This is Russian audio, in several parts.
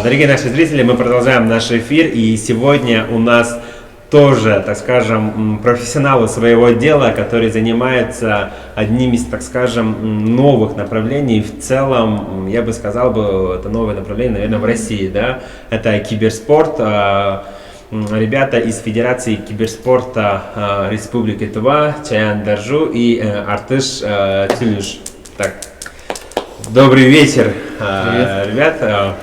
Дорогие наши зрители, мы продолжаем наш эфир, и сегодня у нас тоже, так скажем, профессионалы своего дела, которые занимаются одним из, так скажем, новых направлений. В целом, я бы сказал, это новое направление, наверное, в России, да, это киберспорт. Ребята из Федерации киберспорта Республики Тыва, Чаян Даржу и Артыш Тюлюш. Так, добрый вечер, ребята.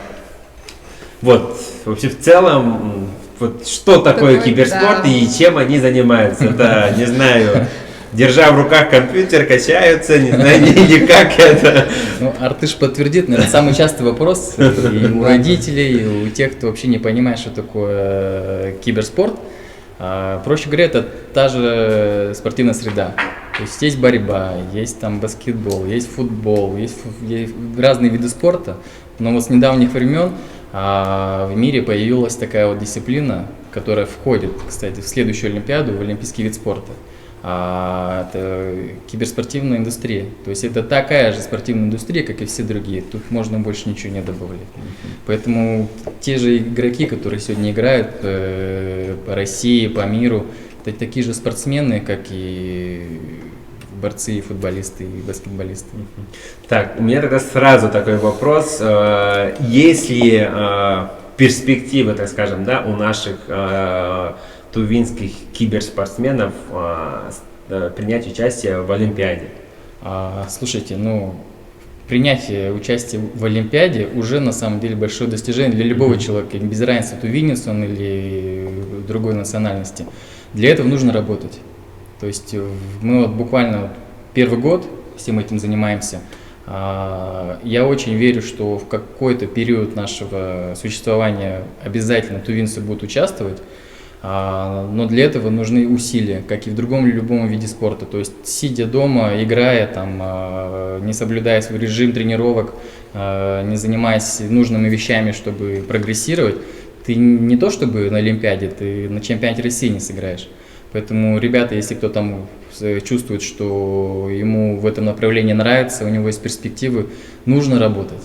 Вот, вообще в целом, вот что такое киберспорт и чем они занимаются? Это, не знаю, держа в руках компьютер, качаются, не знаю, никак это. Ну, Артыш подтвердит, наверное, самый частый вопрос и у родителей, и у тех, кто вообще не понимает, что такое киберспорт. Проще говоря, это та же спортивная среда. То есть борьба, есть там баскетбол, есть футбол, есть разные виды спорта. Но вот с недавних времен в мире появилась такая вот дисциплина, которая входит, кстати, в следующую Олимпиаду, в олимпийский вид спорта. Это киберспортивная индустрия. То есть это такая же спортивная индустрия, как и все другие. Тут можно больше ничего не добавлять. Поэтому те же игроки, которые сегодня играют по России, по миру, это такие же спортсмены, как и борцы, и футболисты, и баскетболисты. Так, у меня тогда сразу такой вопрос. Есть ли перспективы, так скажем, да, у наших тувинских киберспортсменов принять участие в Олимпиаде? Слушайте, принятие участия в Олимпиаде уже на самом деле большое достижение для любого человека, без разницы, тувинец он или другой национальности. Для этого нужно работать. То есть мы вот буквально первый год всем этим занимаемся. Я очень верю, что в какой-то период нашего существования обязательно тувинцы будут участвовать, но для этого нужны усилия, как и в другом любом виде спорта. То есть сидя дома, играя, не соблюдая свой режим тренировок, не занимаясь нужными вещами, чтобы прогрессировать, ты не то чтобы на Олимпиаде, ты на чемпионате России не сыграешь. Поэтому, ребята, если кто там чувствует, что ему в этом направлении нравится, у него есть перспективы, нужно работать.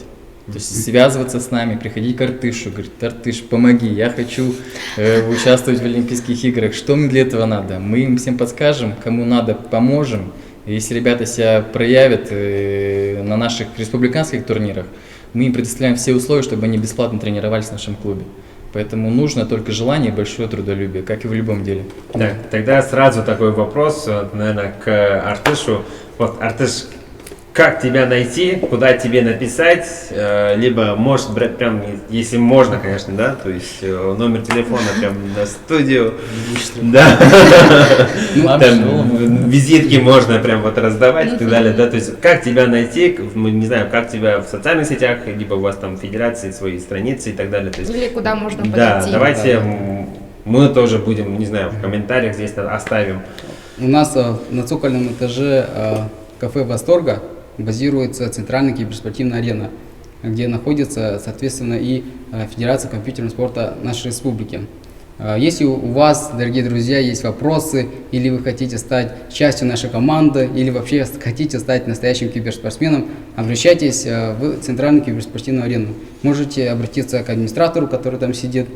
То есть связываться с нами, приходить к Артышу, говорить: Артыш, помоги, я хочу участвовать в Олимпийских играх. Что мне для этого надо? Мы им всем подскажем, кому надо, поможем. И если ребята себя проявят на наших республиканских турнирах, мы им предоставляем все условия, чтобы они бесплатно тренировались в нашем клубе. Поэтому нужно только желание и большое трудолюбие, как и в любом деле. Так, тогда сразу такой вопрос, наверное, к Артышу. Вот, Артыш, как тебя найти, куда тебе написать, либо, может, прям, если можно, конечно, да, то есть номер телефона прям на студию, да, визитки можно прям вот раздавать и так далее, да, то есть как тебя найти, не знаю, как тебя в социальных сетях, либо у вас там в федерации свои страницы и так далее. Или куда можно подойти. Да, давайте мы тоже будем, не знаю, в комментариях здесь оставим. У нас на цокольном этаже кафе «Восторга» базируется центральная киберспортивная арена, где находится, соответственно, и Федерация компьютерного спорта нашей республики. Если у вас, дорогие друзья, есть вопросы, или вы хотите стать частью нашей команды, или вообще хотите стать настоящим киберспортсменом, обращайтесь в центральную киберспортивную арену. Можете обратиться к администратору, который там сидит.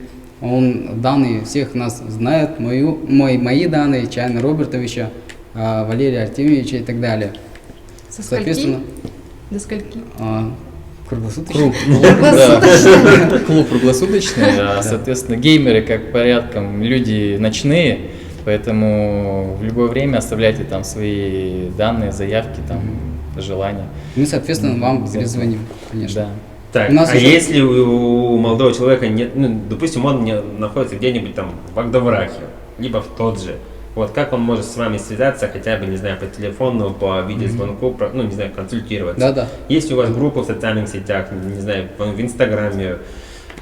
Он данные всех нас знает, мои данные, Чаяна Робертовича, Валерия Артемьевича и так далее. Со скольки? До скольки? Круглосуточный. Клуб круглосуточный, соответственно, геймеры, как порядком, люди ночные, поэтому в любое время оставляйте там свои данные, заявки, там, желания. Мы, соответственно, вам перезвоним, конечно. Да. Так, если у молодого человека нет, допустим, он находится где-нибудь там в Агдаврахе, либо в тот же, вот как он может с вами связаться, хотя бы, не знаю, по телефону, по видеозвонку, не знаю, консультироваться? Да. Есть у вас группа в социальных сетях, не знаю, в Инстаграме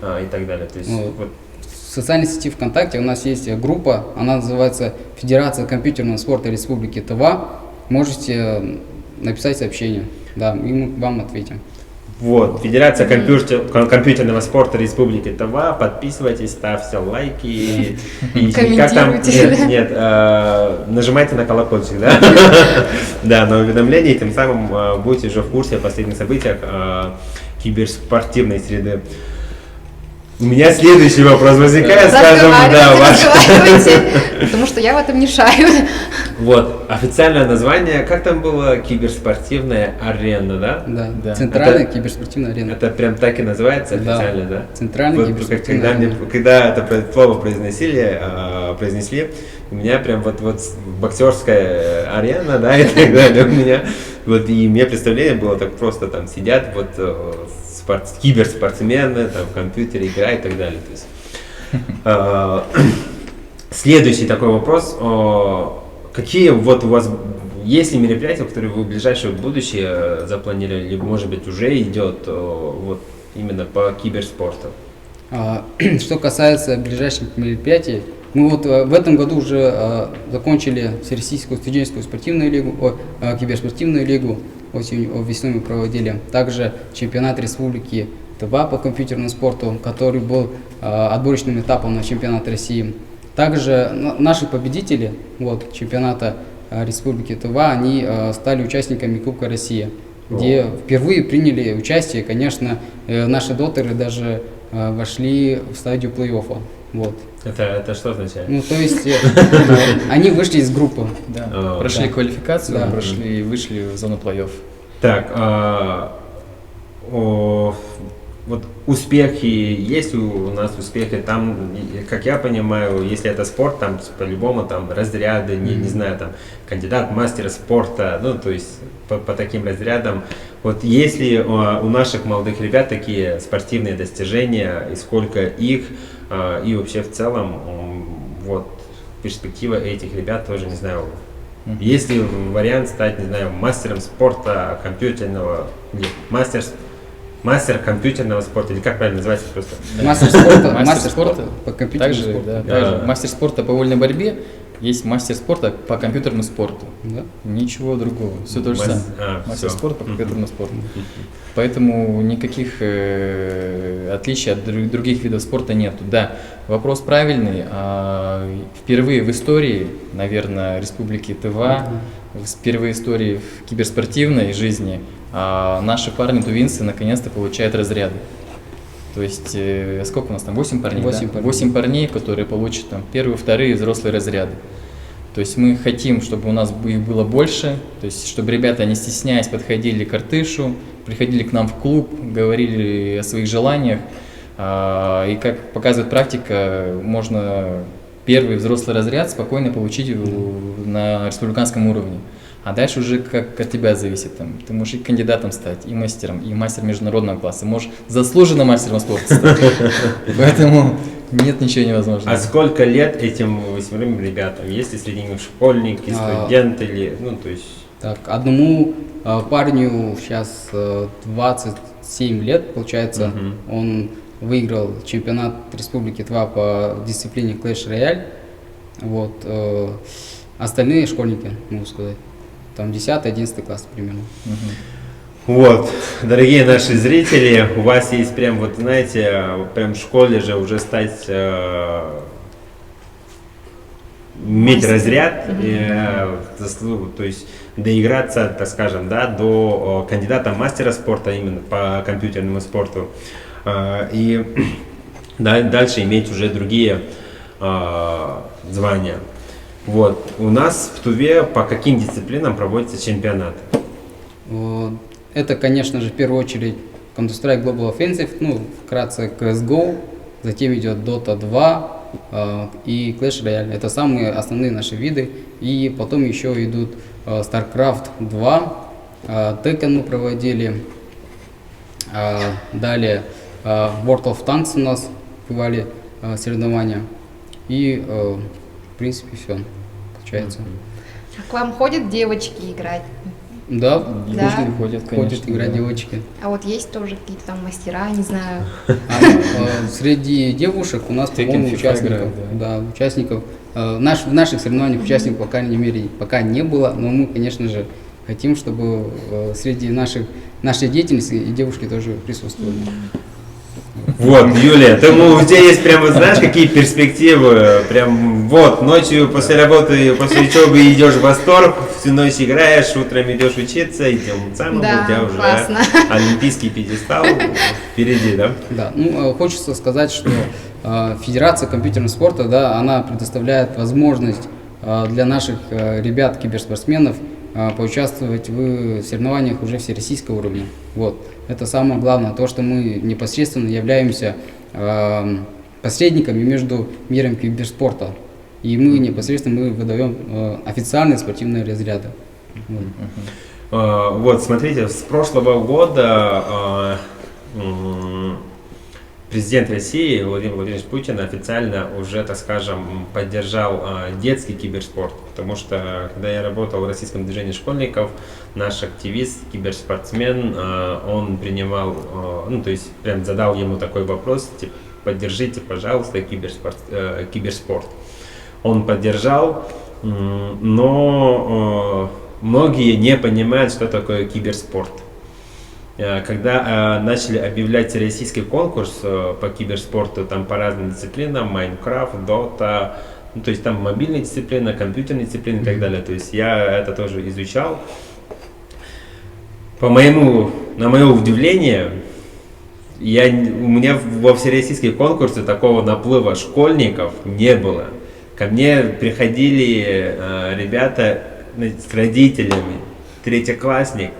и так далее? То есть, в социальной сети ВКонтакте у нас есть группа, она называется «Федерация компьютерного спорта Республики Тыва». Можете написать сообщение, да, и мы вам ответим. Вот, Федерация компьютерного спорта Республики Тыва, подписывайтесь, ставьте лайки и как там, нет, нажимайте на колокольчик, да, да, на уведомления, и тем самым будете уже в курсе о последних событиях киберспортивной среды. У меня следующий вопрос возникает, скажем, да, Разговаривайте, потому что я в этом не шарю. Вот, официальное название, как там было, киберспортивная арена, да? Да, Да. центральная Это- киберспортивная арена. Это прям так и называется Да. официально, да? Центральная Вот, киберспортивная когда, арена. когда это слово произнесли, у меня прям вот боксерская арена, да, и так далее у меня. Вот, и мне представление было так просто, там сидят вот киберспортсмены, там в компьютере играют и так далее. То есть, следующий такой вопрос. Какие вот у вас есть ли мероприятия, которые вы в ближайшее будущее запланировали, либо может быть уже идет вот именно по киберспорту? Что касается ближайших мероприятий, мы вот в этом году уже закончили Всероссийскую студенческую спортивную лигу, киберспортивную лигу, весной мы проводили. Также чемпионат республики ТВА по компьютерному спорту, который был отборочным этапом на чемпионат России. Также наши победители вот, чемпионата республики ТВА, они стали участниками Кубка России, где впервые приняли участие, конечно, наши дотеры даже вошли в стадию плей-оффа. Вот. Это что означает? Ну, то есть они вышли из группы. Да. Прошли да. квалификацию, Да. прошли и вышли в зону плей-офф. Так, вот успехи, есть у нас успехи, там, как я понимаю, если это спорт, там по-любому там разряды, не знаю, там кандидат, мастер спорта, ну, то есть по таким разрядам. Вот есть ли у наших молодых ребят такие спортивные достижения, и сколько их, и вообще в целом, вот, перспектива этих ребят тоже, не знаю, есть ли вариант стать, не знаю, мастером спорта компьютерного, или мастер компьютерного спорта, или как правильно называется просто? Да. Мастер спорта по компьютерному Также, спорту. да, Да. также мастер спорта по вольной борьбе, есть мастер спорта по компьютерному спорту. Да. Ничего другого, все то же самое. Мастер всё. спорта по компьютерному спорту. Поэтому никаких отличий от других видов спорта нету. Да, вопрос правильный. Впервые в истории, наверное, Республики Тыва, впервые в истории в киберспортивной жизни наши парни, тувинцы, наконец-то получают разряды. То есть, сколько у нас там, 8 парней? 8 да? парней. 8 парней, которые получат там первые, вторые взрослые разряды. То есть мы хотим, чтобы у нас их было больше, то есть чтобы ребята, не стесняясь, подходили к Артышу, приходили к нам в клуб, говорили о своих желаниях. И как показывает практика, можно первый взрослый разряд спокойно получить на республиканском уровне. А дальше уже как от тебя зависит. Там, ты можешь и кандидатом стать, и мастером международного класса. Можешь заслуженно мастером спорта стать. Поэтому нет ничего невозможного. А сколько лет этим 8 ребятам? Есть ли среди них школьники, студенты или, ну, то есть... Так, одному парню сейчас 27 лет, получается. Он выиграл чемпионат Республики Тыва по дисциплине Clash Royale. Вот. Остальные школьники, могу сказать, там 10-11 класс примерно. Вот, дорогие наши зрители, у вас есть прям, вот знаете, прям в школе же уже стать, иметь разряд, то есть доиграться, так скажем, да, до кандидата мастера спорта именно по компьютерному спорту, и дальше иметь уже другие звания. Вот, у нас в Туве по каким дисциплинам проводятся чемпионаты? Это, конечно же, в первую очередь Counter-Strike Global Offensive, ну, вкратце CSGO, затем идет Dota 2 и Clash Royale. Это самые основные наши виды. И потом еще идут StarCraft 2, Tekken мы проводили, далее World of Tanks у нас бывали соревнования. И, в принципе, все получается. А к вам ходят девочки играть? Да, Да. Ходят, ходят конечно, играть да. девочки. А вот есть тоже какие-то там мастера, не знаю. Среди девушек у нас, Tekken, по-моему, FIFA участников, играют, да, участников, в наших соревнованиях участников, по крайней мере, пока не было, но мы, конечно же, хотим, чтобы среди нашей деятельности и девушки тоже присутствовали. Вот, Юлия, у тебя есть прям, вот знаешь, какие перспективы? Прям вот, ночью после работы, после учебы идешь в восторг, всю ночь играешь, утром идешь учиться, и тем самым Да, у тебя уже классно. олимпийский пьедестал впереди, да? Да, ну, хочется сказать, что Федерация компьютерного спорта, да, она предоставляет возможность для наших ребят, киберспортсменов, поучаствовать в соревнованиях уже всероссийского уровня. Вот. Это самое главное, то, что мы непосредственно являемся посредниками между миром киберспорта. И мы непосредственно выдаем официальные спортивные разряды. Вот. Вот, смотрите, с прошлого года президент России Владимир Владимирович Путин официально уже, так скажем, поддержал детский киберспорт, потому что, когда я работал в российском движении школьников, наш активист, киберспортсмен, он принимал, ну, то есть, прям задал ему такой вопрос, типа, поддержите, пожалуйста, киберспорт. Он поддержал, но многие не понимают, что такое киберспорт. Когда начали объявлять российский конкурс по киберспорту, там по разным дисциплинам, Майнкрафт, Дота, ну, то есть там мобильные дисциплины, компьютерные дисциплины и так далее, то есть я это тоже изучал. На мое удивление, у меня во всероссийские конкурсы такого наплыва школьников не было. Ко мне приходили ребята с родителями, третьеклассник,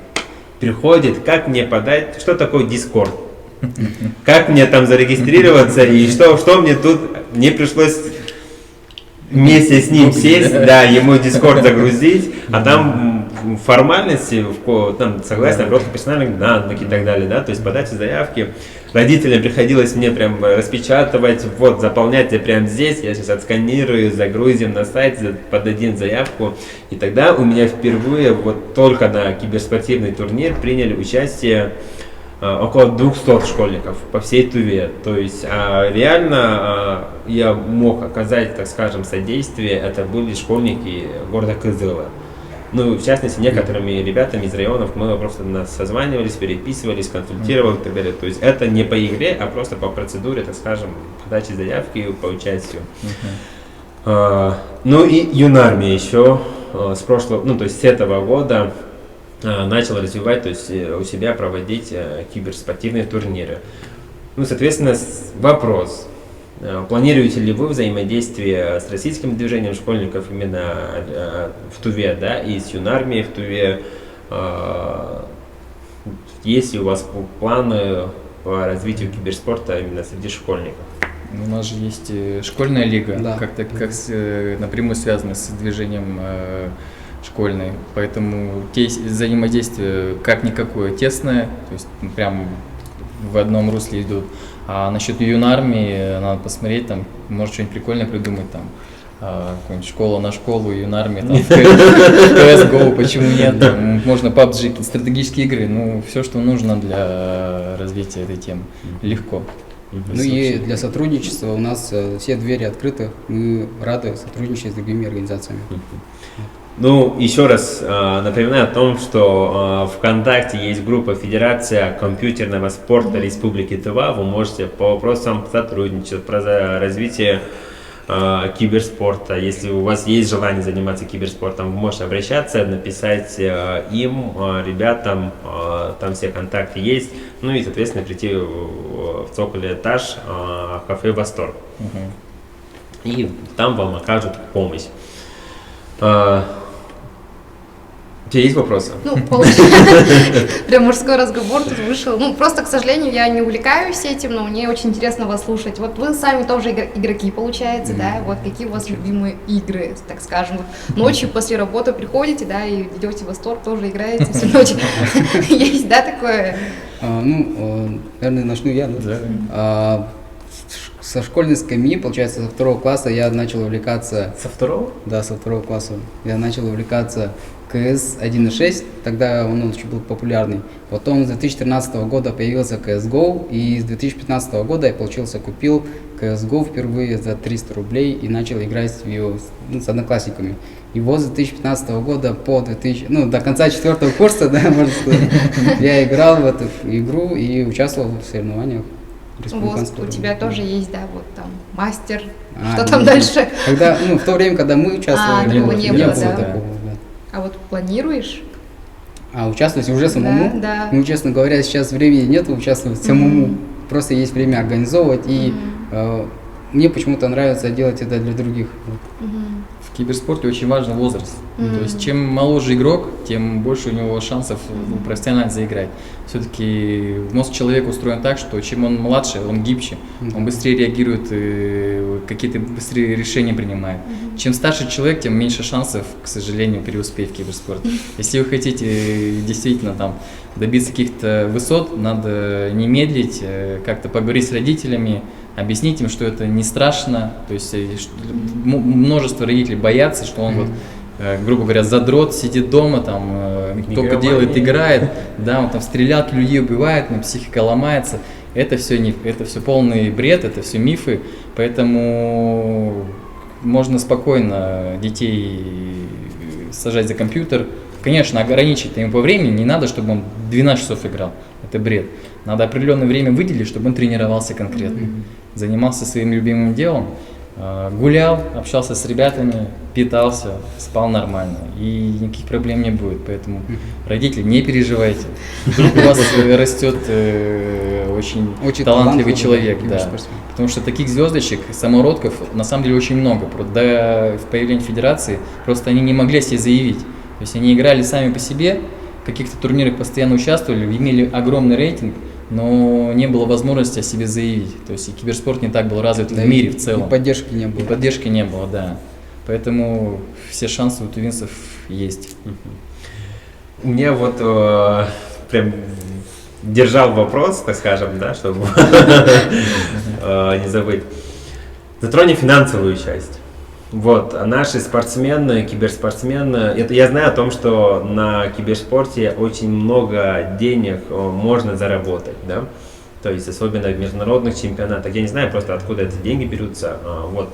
приходит, как мне подать, что такое Discord, как мне там зарегистрироваться и что мне тут, мне пришлось вместе с ним сесть, да, ему Discord загрузить, а там формальности, там согласно обработка персональных данных и так далее, да, то есть подача заявки. Родителям приходилось мне прям распечатывать, вот, заполнять прямо здесь, я сейчас отсканирую, загрузим на сайт, подадим заявку. И тогда у меня впервые, вот только на киберспортивный турнир приняли участие около 200 школьников по всей Туве. То есть реально я мог оказать, так скажем, содействие, это были школьники города Кызыла. Ну, в частности, некоторыми ребятами из районов мы просто созванивались, переписывались, консультировали и так далее. То есть это не по игре, а просто по процедуре, так скажем, подачи заявки по участию. Ну и юнармия еще с прошлого, ну то есть с этого года начал развивать, то есть у себя проводить киберспортивные турниры. Ну, соответственно, вопрос. Планируете ли вы взаимодействие с российским движением школьников именно в Туве, да, и с юнармией в Туве? Есть ли у вас планы по развитию киберспорта именно среди школьников? У нас же есть школьная лига, Да. как-то напрямую связана с движением школьной, поэтому взаимодействие как никакое тесное, то есть прям в одном русле идут. А насчет юнармии надо посмотреть, там, может что-нибудь прикольное придумать, там, какую-нибудь школа на школу, юнармия, там, CSGO, почему нет, там, можно PUBG, стратегические игры, ну, все, что нужно для развития этой темы, легко. Ну и для сотрудничества у нас все двери открыты, мы рады сотрудничать с другими организациями. Ну, еще раз напоминаю о том, что ВКонтакте есть группа Федерация компьютерного спорта Республики Тыва. Вы можете по вопросам сотрудничать, про развитие киберспорта. Если у вас есть желание заниматься киберспортом, вы можете обращаться, написать им, ребятам, там все контакты есть. Ну и, соответственно, прийти в цокольный этаж кафе «Восторг». И там вам окажут помощь. У тебя есть вопросы? Ну, получается, прям мужской разговор тут вышел. Ну, просто, к сожалению, я не увлекаюсь этим, но мне очень интересно вас слушать. Вот вы сами тоже игроки, получается, да? Вот какие у вас любимые игры, так скажем? Вот ночью после работы приходите, да, и идете в восторг, тоже играете всю ночь. Есть, да, такое? Ну, наверное, начну я, да? Со школьной скамьи, получается, со 2 класса я начал увлекаться... Со второго? Да, со 2 класса. Я начал увлекаться CS 1.6, тогда он очень был популярный. Потом с 2013 года появился CSGO, и с 2015 года я, получился, купил CSGO впервые за 300 рублей и начал играть в его, с одноклассниками. И вот с 2015 года по до конца 4 курса, да, можно сказать, я играл в эту игру и участвовал в соревнованиях. Вот, у тебя тоже есть, да, вот там мастер, А, что там нет. дальше? Когда, в то время, когда мы участвовали, такого не было, да. такого, да. А вот планируешь? А участвовать уже самому? Да, да. Ну, честно говоря, сейчас времени нет участвовать самому. Просто есть время организовывать, и мне почему-то нравится делать это для других. Вот. В киберспорте очень важен возраст. То есть чем моложе игрок, тем больше у него шансов профессионально заиграть. Все-таки мозг человека устроен так, что чем он младше, он гибче, он быстрее реагирует, какие-то быстрее решения принимает. Чем старше человек, тем меньше шансов, к сожалению, преуспеть в киберспорте. Если вы хотите действительно там добиться каких-то высот, надо не медлить, как-то поговорить с родителями, объяснить им, что это не страшно. То есть множество родителей боятся, что он вот, грубо говоря, задрот, сидит дома, там, только делает, играет, да, он там в стрелялки людей убивает, психика ломается. Это все полный бред, это все мифы, поэтому можно спокойно детей сажать за компьютер. Конечно, ограничить ему по времени, не надо, чтобы он 12 часов играл, это бред. Надо определенное время выделить, чтобы он тренировался конкретно, занимался своим любимым делом, гулял, общался с ребятами, питался, спал нормально, и никаких проблем не будет. Поэтому, родители, не переживайте. Вдруг у вас растет очень талантливый человек, да. Потому что таких звездочек, самородков, на самом деле очень много. До появления федерации просто они не могли себе заявить. То есть они играли сами по себе, в каких-то турнирах постоянно участвовали, имели огромный рейтинг, но не было возможности о себе заявить. То есть и киберспорт не так был развит в мире в целом. И поддержки не было. И поддержки не было, да. Поэтому все шансы у тувинцев есть. У меня вот прям держал вопрос, так скажем, да, чтобы не забыть. Затронем финансовую часть. Вот, а наши спортсмены, киберспортсмены, это я знаю о том, что на киберспорте очень много денег можно заработать, да, то есть особенно в международных чемпионатах, я не знаю просто откуда эти деньги берутся, вот.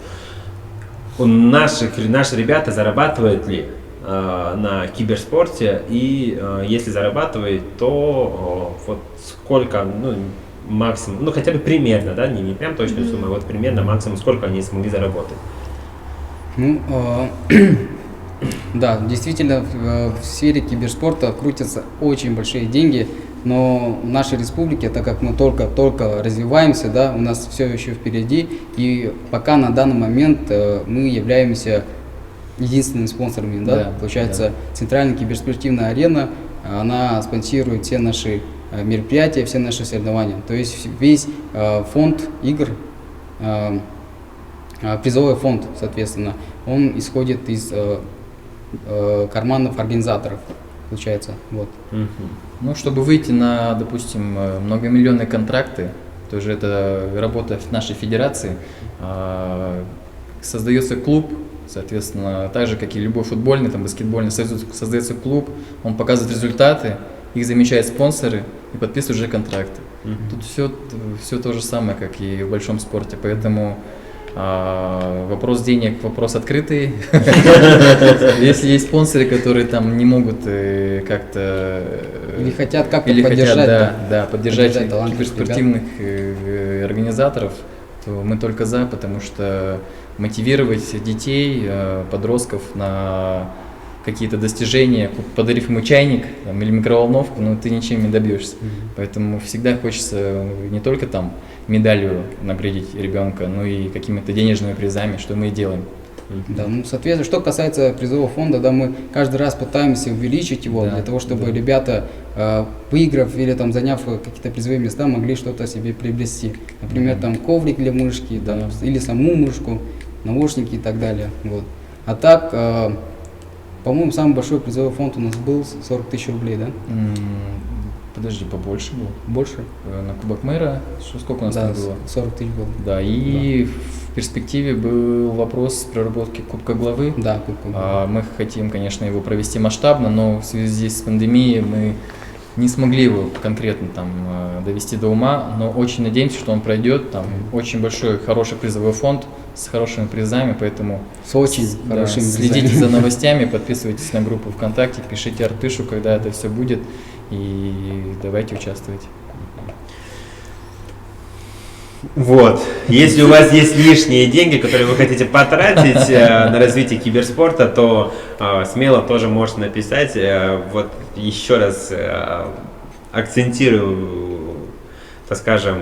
Наши ребята зарабатывают ли на киберспорте, и если зарабатывают, то вот сколько, ну, максимум, ну хотя бы примерно, да, не прям точную сумму, а вот примерно максимум, сколько они смогли заработать. Ну, да, действительно, в сфере киберспорта крутятся очень большие деньги, но в нашей республике, так как мы только развиваемся, да, у нас все еще впереди, и пока на данный момент мы являемся единственными спонсорами, да, получается, Центральная киберспортивная арена, она спонсирует все наши мероприятия, все наши соревнования, то есть весь фонд игр, призовой фонд, соответственно, он исходит из карманов организаторов, получается, вот. Ну, чтобы выйти на, допустим, многомиллионные контракты, тоже это работа в нашей федерации, создается клуб, соответственно, так же, как и любой футбольный, там, баскетбольный, создается клуб, он показывает результаты, их замечают спонсоры и подписывают уже контракты. Тут все то же самое, как и в большом спорте, поэтому вопрос денег, вопрос открытый. Если есть спонсоры, которые там не могут как-то или хотят как-то поддержать, поддержать киберспортивных организаторов, то мы только за, потому что мотивировать детей, подростков на какие-то достижения, подарив ему чайник там, или микроволновку, но ты ничем не добьешься. Поэтому всегда хочется не только там медалью наградить ребенка, но и какими-то денежными призами, что мы и делаем. Да, ну, соответственно, что касается призового фонда, да, мы каждый раз пытаемся увеличить его, для того, чтобы ребята, выиграв или там заняв какие-то призовые места, могли что-то себе приобрести. Например, там коврик для мышки, да, или саму мышку, наушники и так далее. Вот. А так, по-моему, самый большой призовой фонд у нас был 40 тысяч рублей, да? Подожди, побольше был. Больше? На Кубок мэра, сколько у нас там было? 40 тысяч было. Да, и в перспективе был вопрос проработки Кубка главы. Да, Кубка главы. Мы хотим, конечно, его провести масштабно, но в связи с пандемией мы не смогли его конкретно там довести до ума, но очень надеемся, что он пройдет. Там очень большой, хороший призовой фонд с хорошими призами, поэтому с очень хорошими следите призами. за новостями, подписывайтесь на группу ВКонтакте, пишите Артышу, когда это все будет, и давайте участвовать. Вот. Если у вас есть лишние деньги, которые вы хотите потратить на развитие киберспорта, то смело тоже можете написать. Вот еще раз акцентирую, так скажем,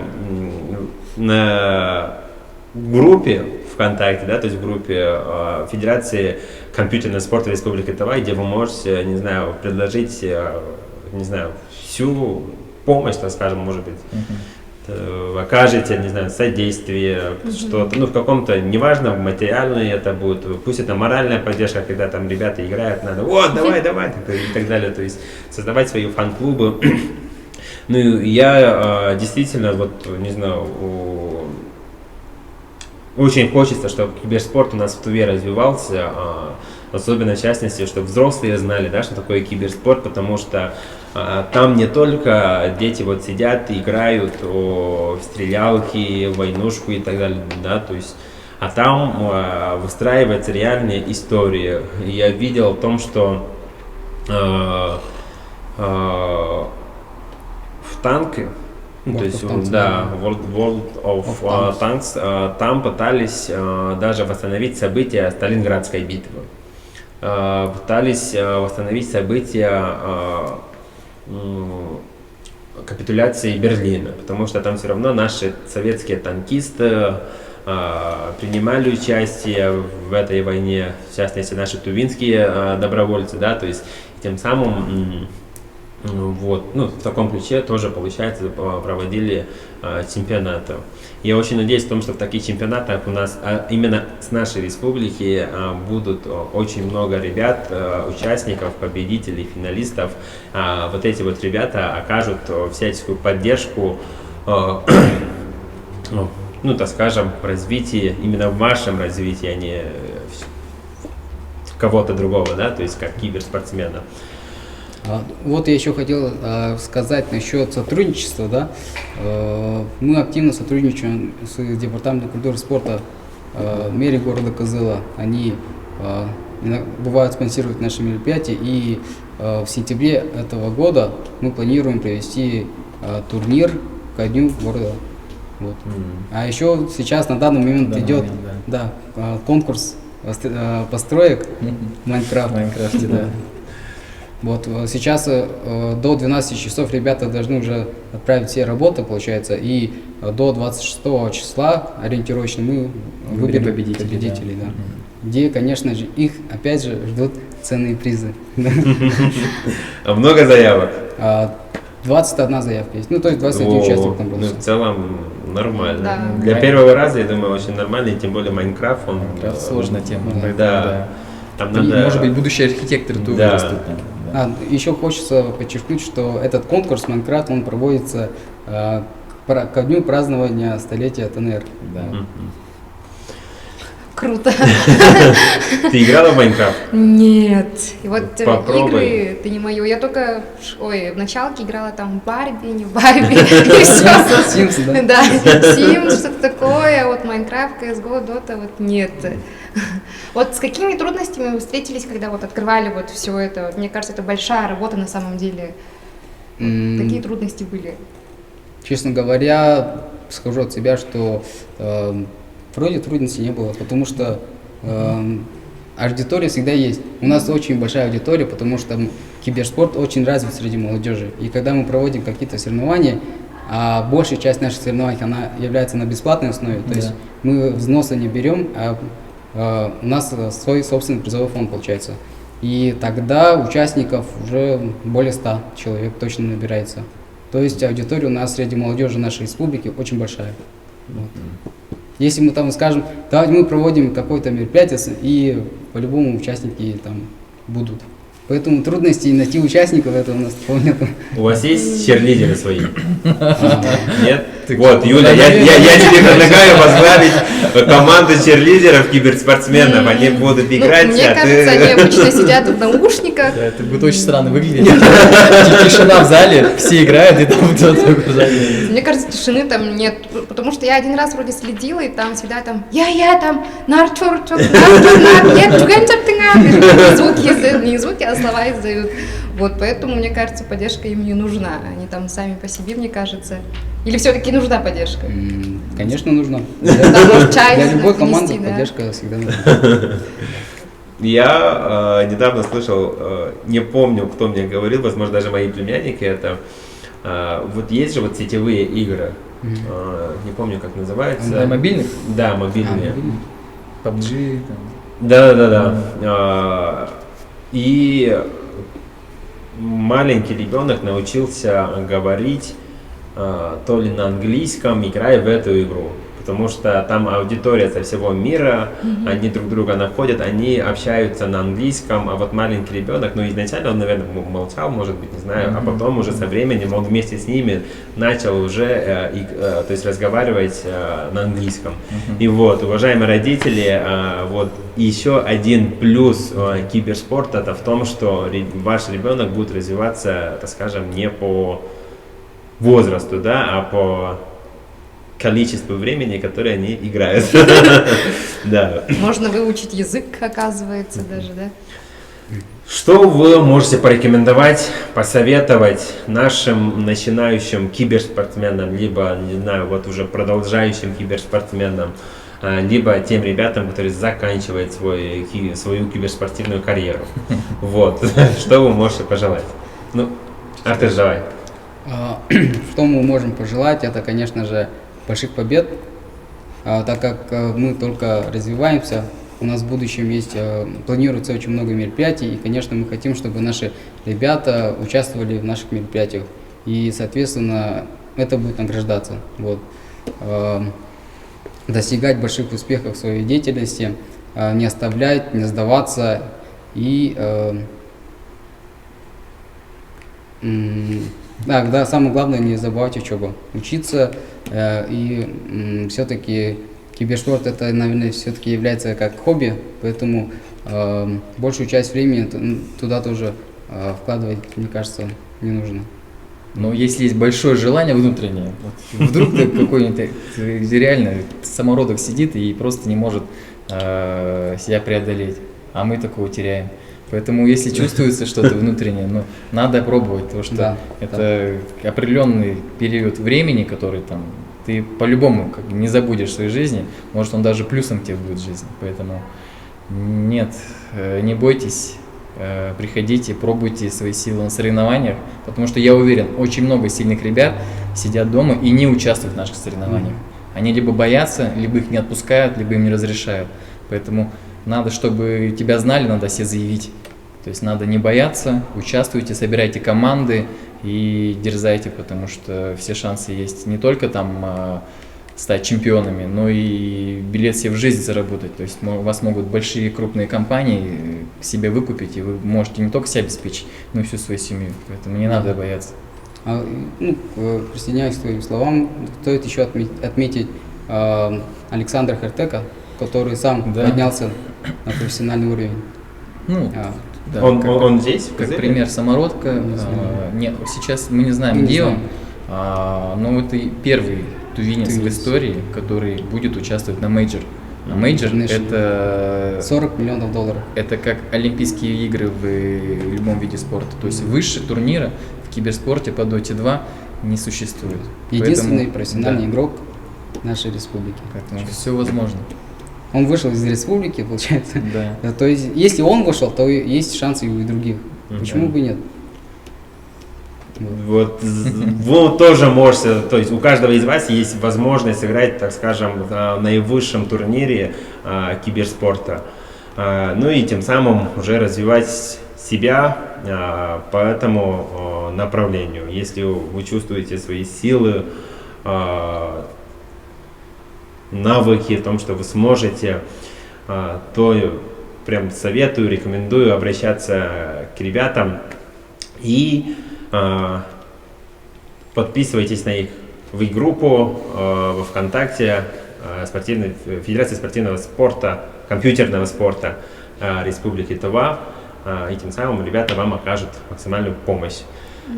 на группе ВКонтакте, да, то есть в группе Федерации компьютерного спорта Республики Тыва, где вы можете, не знаю, предложить, не знаю, всю помощь, так скажем, может быть, окажете, не знаю, содействие, что-то, ну, в каком-то, неважно, материальное это будет, пусть это моральная поддержка, когда там ребята играют, надо, вот, давай, и так далее, то есть создавать свои фан-клубы. Ну, я действительно, вот, не знаю, очень хочется, чтобы киберспорт у нас в Туве развивался, особенно в частности, чтобы взрослые знали, да, что такое киберспорт, потому что там не только дети вот сидят и играют в стрелялки, в войнушку и так далее, да, то есть, а там выстраивается реальная история. Я видел о том, что в танке, ну, то есть, да, World of Tanks, там пытались даже восстановить события Сталинградской битвы, пытались восстановить события капитуляции Берлина, потому что там все равно наши советские танкисты принимали участие в этой войне, в частности наши тувинские добровольцы, да, то есть тем самым вот, ну, в таком ключе тоже, получается, проводили чемпионаты. Я очень надеюсь в том, что в таких чемпионатах у нас именно с нашей республики будут очень много ребят, участников, победителей, финалистов. Вот эти вот ребята окажут всяческую поддержку, ну, так скажем, в развитии, именно в вашем развитии, а не кого-то другого, да, то есть как киберспортсмена. Вот я еще хотел сказать насчет сотрудничества, да. Мы активно сотрудничаем с Департаментом культуры и спорта мэрии города Кызыла. Они бывают спонсируют наши мероприятия, и в сентябре этого года мы планируем провести турнир ко дню города. Вот. А еще сейчас на данный момент идет конкурс построек в Майнкрафте. Да. Вот сейчас до 12 часов ребята должны уже отправить все работы, получается, и до 26 числа ориентировочно мы выберем победителей, да. Где, конечно же, их опять же ждут ценные призы. А много заявок? 21 заявка есть, ну то есть 21 участник там был. Ну в целом нормально. Да. Для первого раза, я думаю, очень нормально, и тем более Майнкрафт, он... Сложная тема. Да. Там надо... Может быть, будущий архитектор Тувы Да. растут там. Еще хочется подчеркнуть, что этот конкурс Майнкрафт, он проводится ко дню празднования столетия ТНР. Да. Круто. Ты играла в Майнкрафт? Нет. И вот Попробуй. игры, это не мое. Я только, в началке играла там Барби, не Барби, и все. Симс, да? Да, Sims, что-то такое, вот Майнкрафт, CSGO, Dota, вот нет. Вот с какими трудностями вы встретились, когда вот открывали вот все это? Мне кажется, это большая работа на самом деле. Какие трудности были? Честно говоря, скажу от себя, что вроде трудностей не было, потому что аудитория всегда есть. У нас очень большая аудитория, потому что киберспорт очень развит среди молодежи. И когда мы проводим какие-то соревнования, а большая часть наших соревнований, она является на бесплатной основе, то есть мы взносы не берем, а у нас свой собственный призовой фонд получается. И тогда участников уже более 100 человек точно набирается. То есть аудитория у нас среди молодежи нашей республики очень большая. Вот. Если мы там скажем, давайте мы проводим какое-то мероприятие, и по-любому участники там будут. Поэтому трудностей найти участников это у нас вполне. У вас есть черлидеры свои? Нет? Ты Вот, кто? Юля, я тебе предлагаю возглавить команду черлидеров, киберспортсменов. Они будут играть, Мне а кажется, они ты... обычно сидят в наушниках. Да, это будет очень странно выглядеть. Тишина в зале, все играют, и там кто-то окружает. Мне кажется, тишины там нет, потому что я один раз вроде следила, и там всегда там я там нарчурчук, нет, звуки издают, не звуки, а слова издают. Вот поэтому, мне кажется, поддержка им не нужна. Они там сами по себе, мне кажется. Или все-таки нужна поддержка? Конечно, нужно. Да, может, чай Для любой команды внести, да? поддержка всегда нужна. Я недавно слышал, не помню, кто мне говорил, возможно, даже мои племянники это. Вот есть же вот сетевые игры, не помню, как называется. На мобильных? Да, мобильные. PUBG, там. Да. И маленький ребенок научился говорить то ли на английском, играя в эту игру. Потому что там аудитория со всего мира, они друг друга находят, они общаются на английском, а вот маленький ребенок, ну изначально он, наверное, молчал, может быть, не знаю, а потом уже со временем он вместе с ними начал уже то есть разговаривать на английском. И вот, уважаемые родители, вот еще один плюс киберспорта это в том, что ваш ребенок будет развиваться, так скажем, не по возрасту, да, а по количеству времени, которое они играют. Да. Можно выучить язык, оказывается, даже, да? Что вы можете порекомендовать, посоветовать нашим начинающим киберспортсменам, либо, не знаю, вот уже продолжающим киберспортсменам, либо тем ребятам, которые заканчивают свою киберспортивную карьеру? Вот. Что вы можете пожелать? Ну, Артеш, давай. Что мы можем пожелать, это, конечно же, больших побед, так как мы только развиваемся, у нас в будущем планируется очень много мероприятий, и, конечно, мы хотим, чтобы наши ребята участвовали в наших мероприятиях, и, соответственно, это будет награждаться. Вот. Достигать больших успехов в своей деятельности, не оставлять, не сдаваться и да, самое главное не забывать учебу, учиться, и все-таки киберспорт это, наверное, все-таки является как хобби, поэтому большую часть времени туда тоже вкладывать, мне кажется, не нужно. Но если есть большое желание внутреннее, вот, вдруг ты какой-нибудь реально самородок сидит и просто не может себя преодолеть, а мы такого теряем. Поэтому, если чувствуется что-то внутреннее, ну, надо пробовать, потому что это определенный период времени, который там ты по-любому как бы не забудешь в своей жизни, может, он даже плюсом тебе будет в жизни. Поэтому нет, не бойтесь, приходите, пробуйте свои силы на соревнованиях, потому что я уверен, очень много сильных ребят сидят дома и не участвуют в наших соревнованиях. Они либо боятся, либо их не отпускают, либо им не разрешают. Поэтому надо, чтобы тебя знали, надо себе заявить. То есть надо не бояться, участвуйте, собирайте команды и дерзайте, потому что все шансы есть не только там стать чемпионами, но и билет себе в жизнь заработать. То есть вас могут большие крупные компании себе выкупить, и вы можете не только себя обеспечить, но и всю свою семью. Поэтому не надо бояться. Присоединяюсь к твоим словам, стоит еще отметить Александра Хартека, который сам поднялся на профессиональный уровень. Да, он здесь? Как пример самородка. Нет, сейчас мы не знаем, где он, но это первый тувинец в истории, который будет участвовать на мейджор. А мейджор это $40 миллионов. Это как Олимпийские игры в любом виде спорта. То есть выше турнира в киберспорте по Dota 2 не существует. Единственный профессиональный игрок нашей республики. Поэтому все возможно. Он вышел из республики, получается. Да. То есть, если он вышел, то есть шансы и у других. Почему бы и нет? Вот вы тоже можете, то есть у каждого из вас есть возможность сыграть, так скажем, на наивысшем турнире киберспорта. Ну и тем самым уже развивать себя по этому направлению. Если вы чувствуете свои силы, навыки, в том, что вы сможете, то прям советую, рекомендую обращаться к ребятам и подписывайтесь в их группу во ВКонтакте Федерации спортивного спорта, компьютерного спорта Республики Тыва, и тем самым ребята вам окажут максимальную помощь.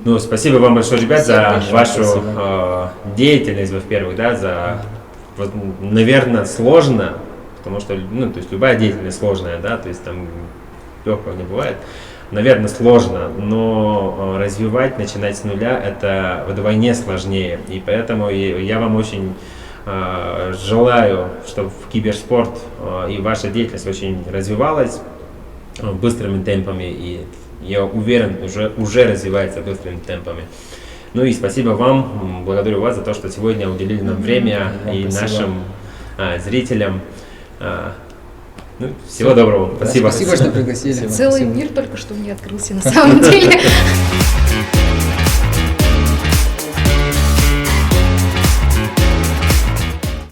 Ну, спасибо вам большое, ребят, за вашу деятельность, во-первых, да, за, вот, наверное, сложно, потому что, то есть любая деятельность сложная, да, то есть там легкого не бывает. наверное, сложно, но развивать, начинать с нуля, это вдвойне сложнее. И поэтому я вам очень желаю, чтобы киберспорт и ваша деятельность очень развивалась быстрыми темпами, и я уверен, уже развивается быстрыми темпами. Ну и спасибо вам, благодарю вас за то, что сегодня уделили нам время Вам и спасибо. нашим зрителям. Ну, всего доброго. Да, Спасибо. Спасибо, что пригласили. Спасибо. Целый мир только что мне открылся на самом деле.